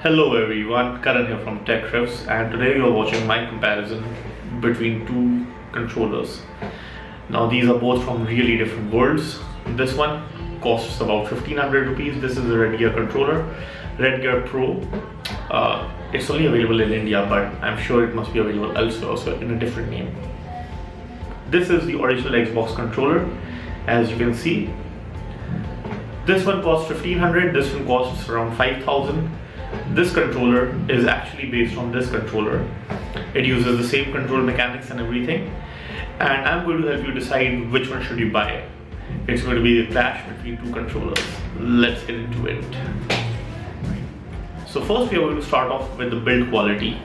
Hello everyone, Karan here from Tech Riffs, and today you are watching my comparison between two controllers. Now these are both from really different worlds. This one costs about 1500 rupees. This is a Redgear controller, Redgear Pro. It's only available in India, but I'm sure it must be available elsewhere, also in a different name. This is the original Xbox controller, as you can see. This one costs 1500, this one costs around 5000. This controller is actually based on this controller. It uses the same control mechanics and everything. And I'm going to help you decide which one should you buy. It's going to be a clash between two controllers. Let's get into it. So first we are going to start off with the build quality.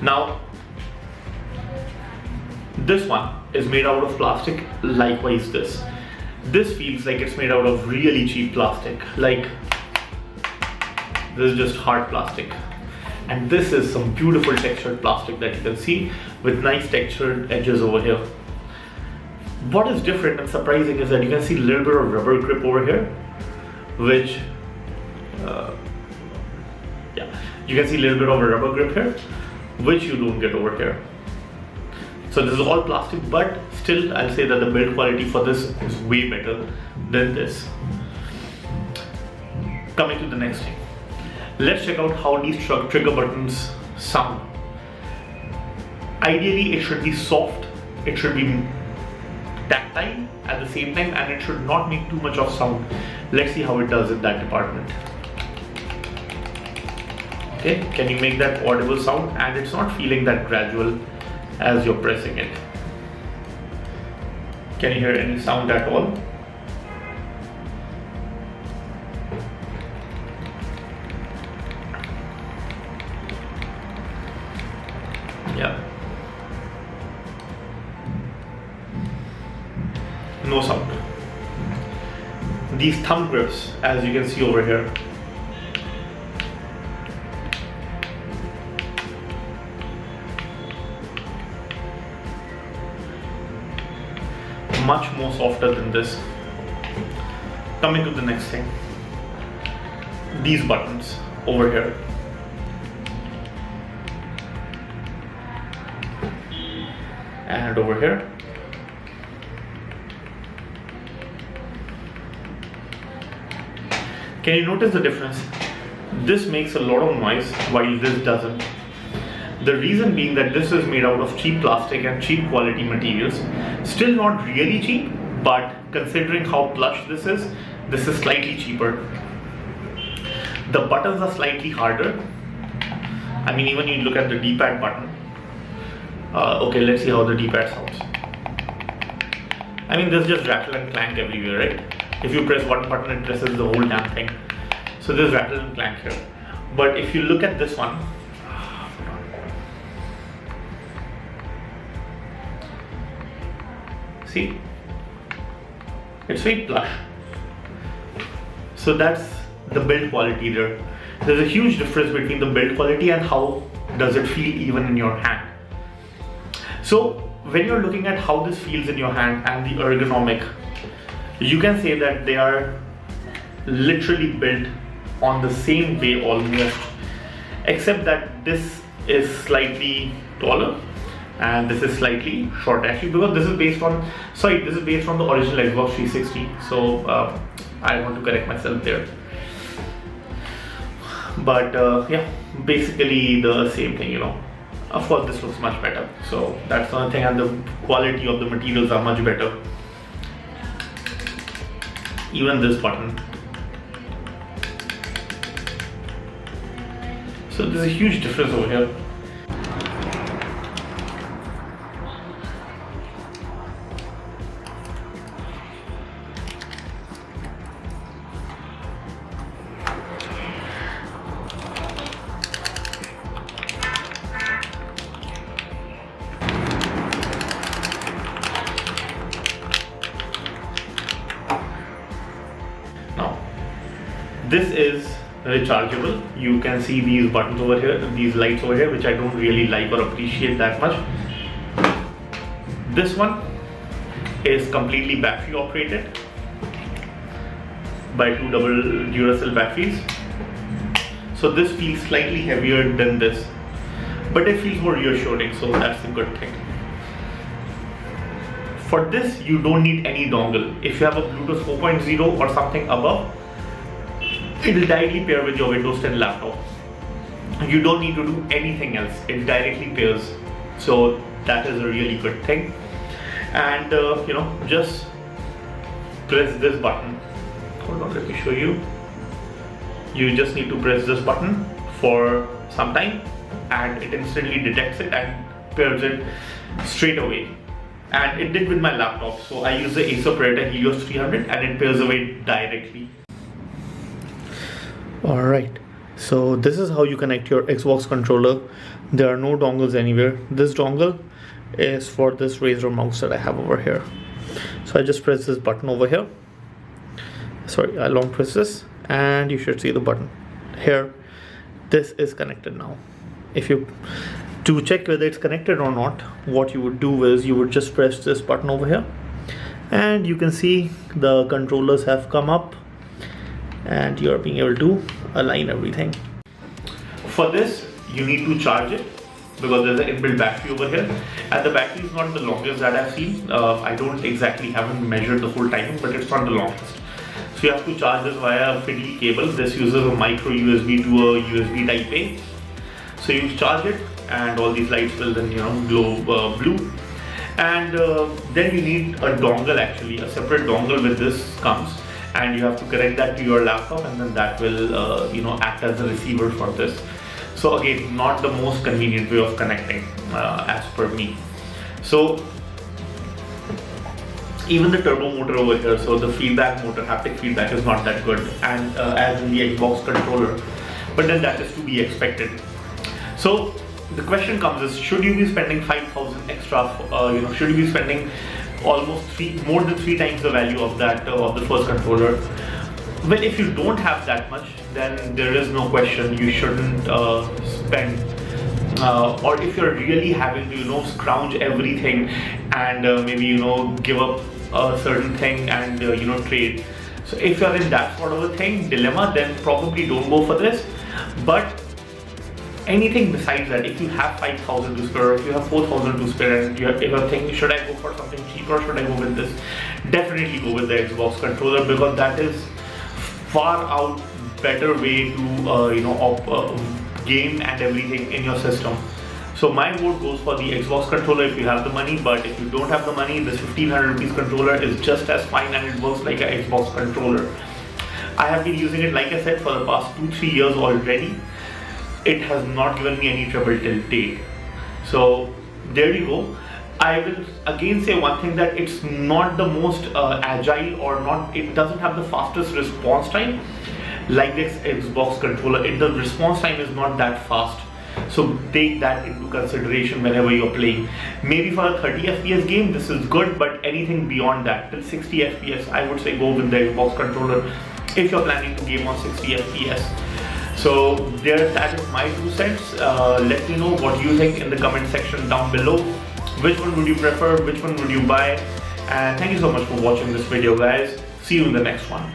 Now, this one is made out of plastic, likewise this. This feels like it's made out of really cheap plastic, like this is just hard plastic. And this is some beautiful textured plastic that you can see with nice textured edges over here. What is different and surprising is that you can see a little bit of rubber grip over here, which, you can see a little bit of a rubber grip here, which you don't get over here. So this is all plastic, but still I'll say that the build quality for this is way better than this. Coming to the next thing. Let's check out how these trigger buttons sound. Ideally, it should be soft, it should be tactile at the same time, and it should not make too much of sound. Let's see how it does in that department. Okay, can you make that audible sound? And it's not feeling that gradual as you're pressing it. Can you hear any sound at all? Yeah. No sound. These thumb grips, as you can see over here, much more softer than this. Coming to the next thing, these buttons over here. And over here. Can you notice the difference? This makes a lot of noise while this doesn't. The reason being that this is made out of cheap plastic and cheap quality materials. Still not really cheap, but considering how plush this is slightly cheaper. The buttons are slightly harder. I mean, even you look at the D-pad button. Okay, let's see how the D-pad sounds. I mean, there's just rattle and clank everywhere, right? If you press one button, it presses the whole damn thing. So there's rattle and clank here. But if you look at this one, see, it's very plush. So that's the build quality there. There's a huge difference between the build quality and how does it feel even in your hand. So when you're looking at how this feels in your hand and the ergonomic, you can say that they are literally built on the same way almost, except that this is slightly taller and this is slightly short, actually, because this is based on the original Xbox 360. So I want to correct myself there. But yeah, basically the same thing, you know. Of course, this looks much better. So that's another thing, and the quality of the materials are much better. Even this button. So there's a huge difference over here. This is rechargeable. You can see these buttons over here, these lights over here, which I don't really like or appreciate that much. This one is completely battery operated. by two double Duracell batteries. So this feels slightly heavier than this, but it feels more reassuring, so that's a good thing. For this, you don't need any dongle. If you have a Bluetooth 4.0 or something above, it will directly pair with your Windows 10 laptop. You don't need to do anything else. It directly pairs. So that is a really good thing. And just press this button. Hold on, let me show you. You just need to press this button for some time and it instantly detects it and pairs it straight away. And it did with my laptop. So I use the Acer Predator Helios 300 and it pairs away directly. Alright, so this is how you connect your Xbox controller. There are no dongles anywhere. This dongle is for this Razer mouse that I have over here. So I just press this button over here. Sorry, I long press this and you should see the button here. This is connected now. To check whether it's connected or not, what you would do is you would just press this button over here and you can see the controllers have come up and you're being able to align everything. For this, you need to charge it because there's an inbuilt battery over here, and the battery is not the longest that I've seen. I haven't measured the full timing, but it's not the longest. So you have to charge this via a fiddly cable. This uses a micro USB to a USB Type A. So you charge it and all these lights will then glow blue. And then you need a dongle, actually a separate dongle with this comes, and you have to connect that to your laptop, and then that will act as a receiver for this. So again, not the most convenient way of connecting as per me. So even the turbo motor over here, so the feedback motor, haptic feedback is not that good, and as in the Xbox controller, but then that is to be expected. So the question comes is, should you be spending 5,000 extra? Should you be spending almost more than 3 times the value of that of the first controller? Well, if you don't have that much, then there is no question you shouldn't spend. Or if you're really having to scrounge everything and maybe give up a certain thing and trade. So if you're in that sort of a dilemma, then probably don't go for this. But anything besides that, if you have 5,000 to spare, if you have 4,000 to spare, and if you're thinking, should I go for something cheaper or should I go with this? Definitely go with the Xbox controller, because that is far out better way to game and everything in your system. So my vote goes for the Xbox controller if you have the money, but if you don't have the money, this 1,500 rupees controller is just as fine and it works like an Xbox controller. I have been using it, like I said, for the past 2-3 years already. It has not given me any trouble till date. So there you go. I will again say one thing, that it's not the most agile, or not, it doesn't have the fastest response time like this Xbox controller. The response time is not that fast. So take that into consideration whenever you're playing. Maybe for a 30 FPS game this is good, but anything beyond that, till 60 FPS, I would say go with the Xbox controller if you're planning to game on 60 FPS. So that is my 2 cents. Let me know what you think in the comment section down below. Which one would you prefer? Which one would you buy? And thank you so much for watching this video, guys. See you in the next one.